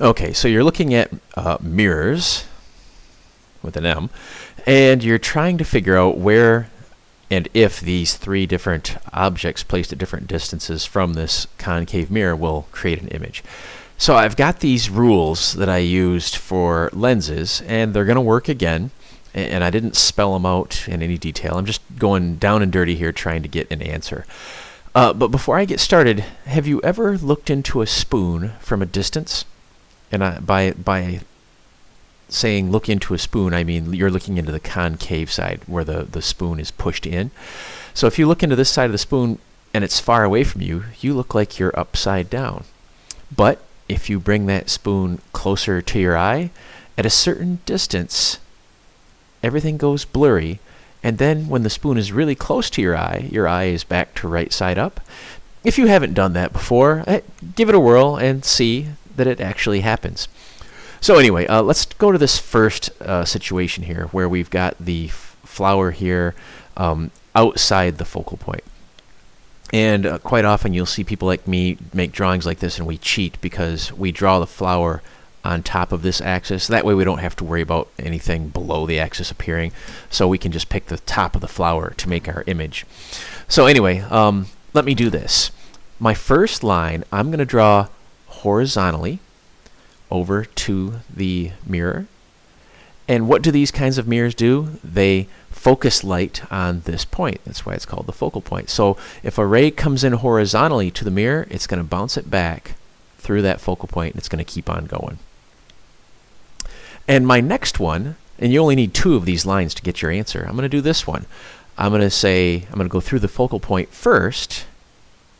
Okay, so you're looking at mirrors with an M, and you're trying to figure out where and if these three different objects placed at different distances from this concave mirror will create an image. So I've got these rules that I used for lenses, and they're going to work again, and I didn't spell them out in any detail. I'm just going down and dirty here trying to get an answer. But before I get started, have you ever looked into a spoon from a distance? And by saying look into a spoon, I mean you're looking into the concave side where the spoon is pushed in. So if you look into this side of the spoon and it's far away from you, you look like you're upside down. But if you bring that spoon closer to your eye, at a certain distance, everything goes blurry. And then when the spoon is really close to your eye is back to right side up. If you haven't done that before, give it a whirl and see that it actually happens. So anyway, let's go to this first situation here where we've got the flower here outside the focal point. And quite often you'll see people like me make drawings like this, and we cheat because we draw the flower on top of this axis. That way we don't have to worry about anything below the axis appearing, so we can just pick the top of the flower to make our image. So anyway, let me do this. My first line I'm going to draw horizontally over to the mirror. And what do these kinds of mirrors do? They focus light on this point. That's why it's called the focal point. So if a ray comes in horizontally to the mirror, it's going to bounce it back through that focal point, and it's going to keep on going. And my next one, and you only need 2 of these lines to get your answer, I'm going to do this one. I'm going to go through the focal point first,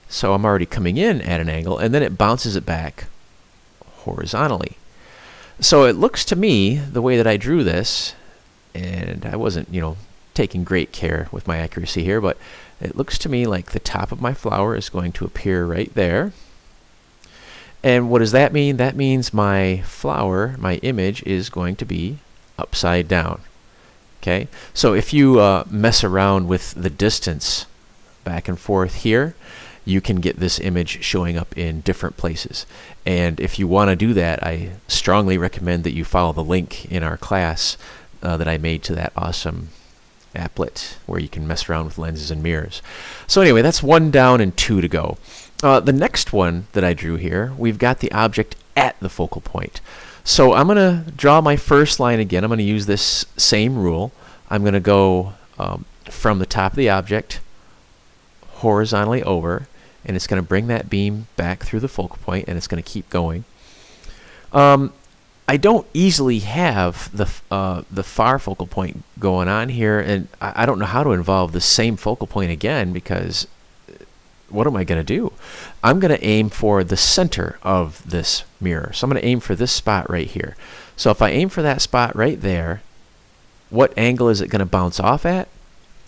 so I'm already coming in at an angle, and then it bounces it back horizontally. So it looks to me, the way that I drew this, and I wasn't, taking great care with my accuracy here, but it looks to me like the top of my flower is going to appear right there. And what does that mean? That means my flower, my image, is going to be upside down. Okay? So if you mess around with the distance back and forth here, you can get this image showing up in different places. And if you want to do that, I strongly recommend that you follow the link in our class that I made to that awesome applet where you can mess around with lenses and mirrors. So anyway, that's 1 down and 2 to go. The next one that I drew here, we've got the object at the focal point. So I'm going to draw my first line again. I'm going to use this same rule. I'm going to go from the top of the object horizontally over, and it's going to bring that beam back through the focal point, and it's going to keep going. I don't easily have the far focal point going on here, and I don't know how to involve the same focal point again, because what am I going to do? I'm going to aim for the center of this mirror. So I'm going to aim for this spot right here. So if I aim for that spot right there, what angle is it going to bounce off at?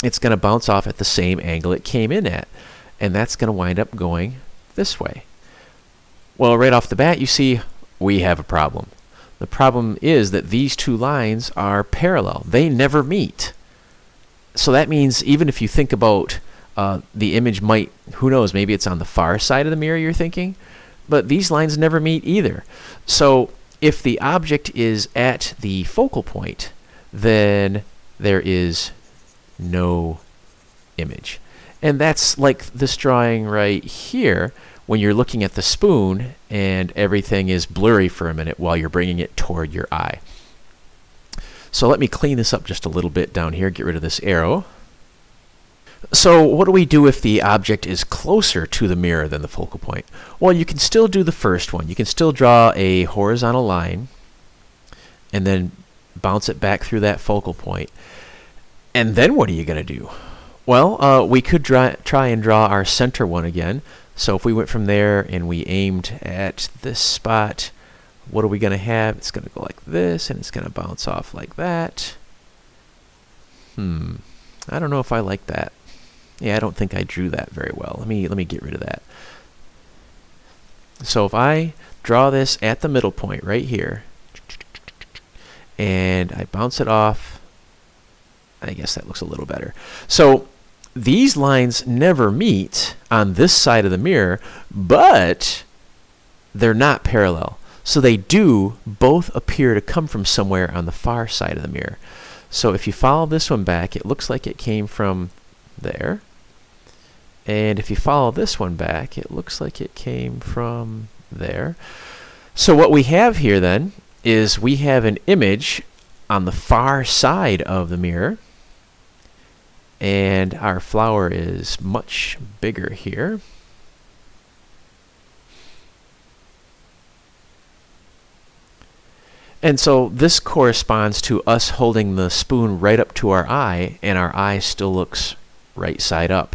It's going to bounce off at the same angle it came in at, and that's going to wind up going this way. Well, right off the bat, you see we have a problem. The problem is that these 2 lines are parallel. They never meet. So that means even if you think about the image might, who knows, maybe it's on the far side of the mirror you're thinking, but these lines never meet either. So if the object is at the focal point, then there is no image. And that's like this drawing right here when you're looking at the spoon and everything is blurry for a minute while you're bringing it toward your eye. So let me clean this up just a little bit down here, get rid of this arrow. So what do we do if the object is closer to the mirror than the focal point? Well, you can still do the first one. You can still draw a horizontal line and then bounce it back through that focal point. And then what are you going to do? Well, we could try and draw our center one again. So if we went from there and we aimed at this spot, what are we going to have? It's going to go like this, and it's going to bounce off like that. I don't know if I like that. Yeah, I don't think I drew that very well. Let me get rid of that. So if I draw this at the middle point right here, and I bounce it off, I guess that looks a little better. So these lines never meet on this side of the mirror, but they're not parallel. So they do both appear to come from somewhere on the far side of the mirror. So if you follow this one back, it looks like it came from there. And if you follow this one back, it looks like it came from there. So what we have here then is we have an image on the far side of the mirror, and our flower is much bigger here. And so this corresponds to us holding the spoon right up to our eye, and our eye still looks right side up.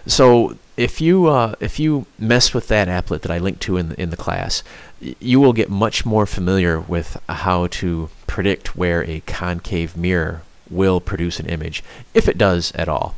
So if you mess with that applet that I linked to in the class, you will get much more familiar with how to predict where a concave mirror will produce an image, if it does at all.